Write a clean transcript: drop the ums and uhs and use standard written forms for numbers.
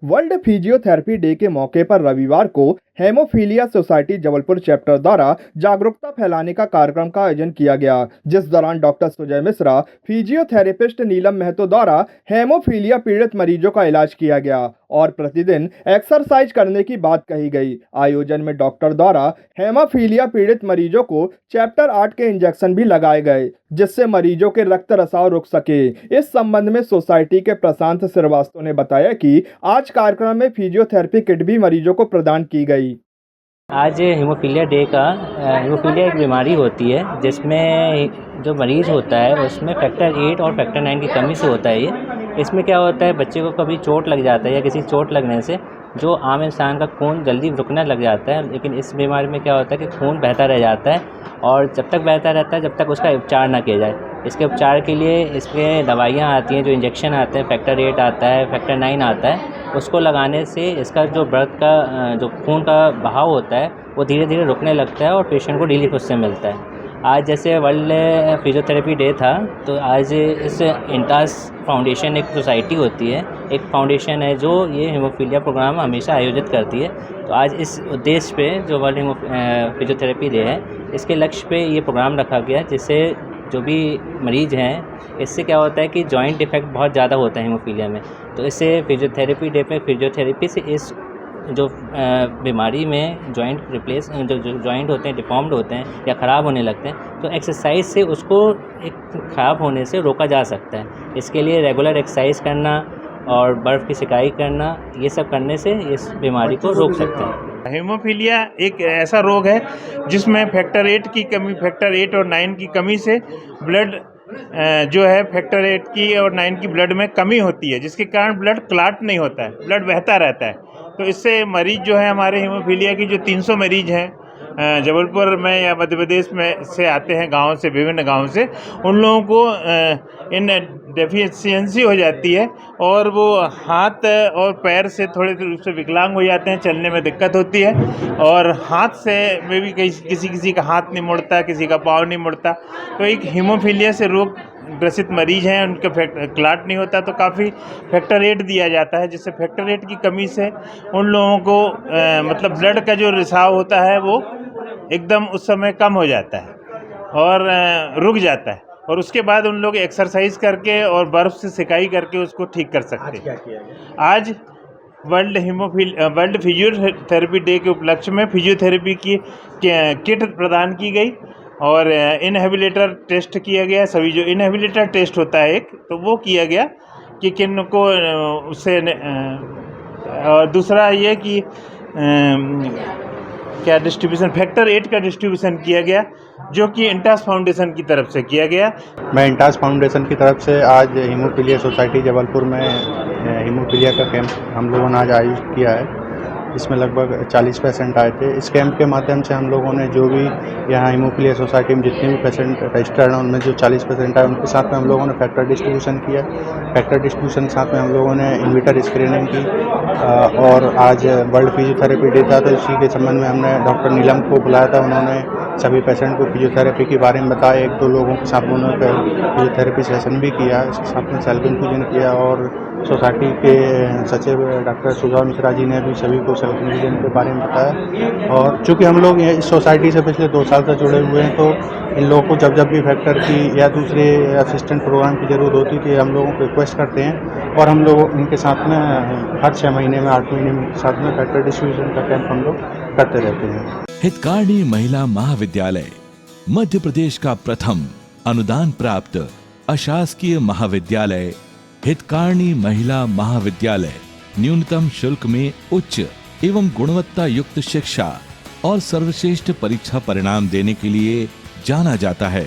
World physiotherapy day के मौके पर रविवार को हेमोफीलिया सोसाइटी जबलपुर चैप्टर द्वारा जागरूकता फैलाने का कार्यक्रम का आयोजन किया गया, जिस दौरान डॉक्टर सुजय मिश्रा, फिजियोथेरेपिस्ट नीलम महतो द्वारा हेमोफीलिया पीड़ित मरीजों का इलाज किया गया और प्रतिदिन एक्सरसाइज करने की बात कही गई। आयोजन में डॉक्टर द्वारा हेमोफीलिया पीड़ित मरीजों को चैप्टर 8 के इंजेक्शन भी लगाए गए, जिससे मरीजों के रक्त रिसाव रुक सके। इस संबंध में सोसाइटी के प्रशांत श्रीवास्तव ने बताया कि आज कार्यक्रम में फिजियोथेरेपी किट भी मरीजों को प्रदान की गई। आज हीमोफीलिया डे का हीमोफीलिया एक बीमारी होती है जिसमें जो मरीज़ होता है उसमें फैक्टर 8 और फैक्टर 9 की कमी से होता है ये। इसमें क्या होता है, बच्चे को कभी चोट लग जाता है या किसी चोट लगने से जो आम इंसान का खून जल्दी रुकने लग जाता है, लेकिन इस बीमारी में क्या होता है कि खून बहता रह जाता है और जब तक बहता रहता है जब तक उसका उपचार ना किया जाए। इसके उपचार के लिए इसमें दवाइयाँ आती हैं, जो इंजेक्शन आते हैं, फैक्टर 8 आता है, फैक्टर 9 आता है। उसको लगाने से इसका जो ब्लड का जो खून का बहाव होता है वो धीरे धीरे रुकने लगता है और पेशेंट को रिलीफ उससे मिलता है। आज जैसे वर्ल्ड फिजियोथेरेपी डे था, तो आज इस इंटास फाउंडेशन एक सोसाइटी होती है, एक फाउंडेशन है जो ये हीमोफीलिया प्रोग्राम हमेशा आयोजित करती है। तो आज इस उद्देश्य पे जो वर्ल्ड फिजियोथेरेपी डे है, इसके लक्ष्य पे ये प्रोग्राम रखा गया, जिससे जो भी मरीज़ हैं, इससे क्या होता है कि जॉइंट डिफेक्ट बहुत ज़्यादा होता है हीमोफीलिया में। तो इससे फिजियोथेरेपी डे पे फिजियोथेरेपी से इस जो बीमारी में जॉइंट रिप्लेस जो जॉइंट होते हैं डिफॉर्म्ड होते हैं या ख़राब होने लगते हैं, तो एक्सरसाइज से उसको एक ख़राब होने से रोका जा सकता है। इसके लिए रेगुलर एक्सरसाइज करना और बर्फ़ की सिकाई करना, ये सब करने से इस बीमारी को रोक सकते हैं। हेमोफीलिया एक ऐसा रोग है जिसमें फैक्टर 8 की कमी, फैक्टर 8 और 9 की कमी से ब्लड जो है फैक्टर 8 की और 9 की ब्लड में कमी होती है, जिसके कारण ब्लड क्लॉट नहीं होता है, ब्लड बहता रहता है। तो इससे मरीज़ जो है हमारे हीमोफीलिया की जो 300 मरीज़ हैं जबलपुर में या मध्य प्रदेश में से आते हैं, गाँव से, विभिन्न गाँव से, उन लोगों को इन डेफिशिएंसी हो जाती है और वो हाथ और पैर से थोड़े रूप से विकलांग हो जाते हैं, चलने में दिक्कत होती है और हाथ से में भी किसी का हाथ नहीं मुड़ता, किसी का पाँव नहीं मुड़ता। तो एक हीमोफीलिया से रोग ग्रसित मरीज हैं, उनका क्लॉट नहीं होता, तो काफ़ी फैक्टर 8 दिया जाता है, जिससे फैक्टर 8 की कमी से उन लोगों को मतलब ब्लड का जो रिसाव होता है वो एकदम उस समय कम हो जाता है और रुक जाता है और उसके बाद उन लोग एक्सरसाइज करके और बर्फ़ से सिकाई करके उसको ठीक कर सकते हैं। आज वर्ल्ड फिजियोथेरेपी डे के उपलक्ष्य में फिजियोथेरेपी की किट प्रदान की गई और इनहेबिलिटर टेस्ट किया गया। सभी जो इनहेबिलिटर टेस्ट होता है एक, तो वो किया गया कि किन को उससे और दूसरा ये कि क्या डिस्ट्रीब्यूशन फैक्टर 8 का डिस्ट्रीब्यूशन किया गया, जो कि इंटास फाउंडेशन की तरफ से किया गया। मैं इंटास फाउंडेशन की तरफ से आज हीमोफीलिया सोसाइटी जबलपुर में हीमोफीलिया का कैंप हम लोगों ने आज आयोजित किया है। इसमें लगभग 40 पेशेंट आए थे। इस कैंप के माध्यम से हम लोगों ने जो भी यहाँ हीमोफीलिया सोसाइटी में जितने भी पेशेंट रजिस्टर्ड हैं, उनमें जो 40 पेशेंट आए, उनके साथ में हम लोगों ने फैक्टर डिस्ट्रीब्यूशन किया। फैक्टर डिस्ट्रीब्यूशन के साथ में हम लोगों ने इन्विटर स्क्रीनिंग की और आज वर्ल्ड फिजियोथेरेपी डे था, तो इसी के संबंध में हमने डॉक्टर नीलम को बुलाया था। उन्होंने सभी पेशेंट को फिजियोथेरेपी के बारे में बताया। 1-2 लोगों के साथ उन्होंने फिजियोथेरेपी सेशन भी किया, इसके साथ में सेल्फ इन्फ्यूजन किया और सोसाइटी के सचिव डॉक्टर सुजय मिश्रा जी ने भी सभी को सेल्फ इन्फ्यूजन के बारे में बताया। और चूँकि हम लोग इस सोसाइटी से पिछले 2 साल से जुड़े हुए हैं, तो इन लोगों को जब भी फैक्टर की या दूसरे असिस्टेंट प्रोग्राम की ज़रूरत होती थी, हम लोगों को रिक्वेस्ट करते हैं और हम लोग इनके साथ में हर 6 महीने में 8 महीने में इनके साथ में फैक्टर डिस्ट्रीब्यूशन का कैंप हम लोग करते रहते हैं। हितकारणी महिला महाविद्यालय मध्य प्रदेश का प्रथम अनुदान प्राप्त अशासकीय महाविद्यालय हितकारणी महिला महाविद्यालय न्यूनतम शुल्क में उच्च एवं गुणवत्ता युक्त शिक्षा और सर्वश्रेष्ठ परीक्षा परिणाम देने के लिए जाना जाता है।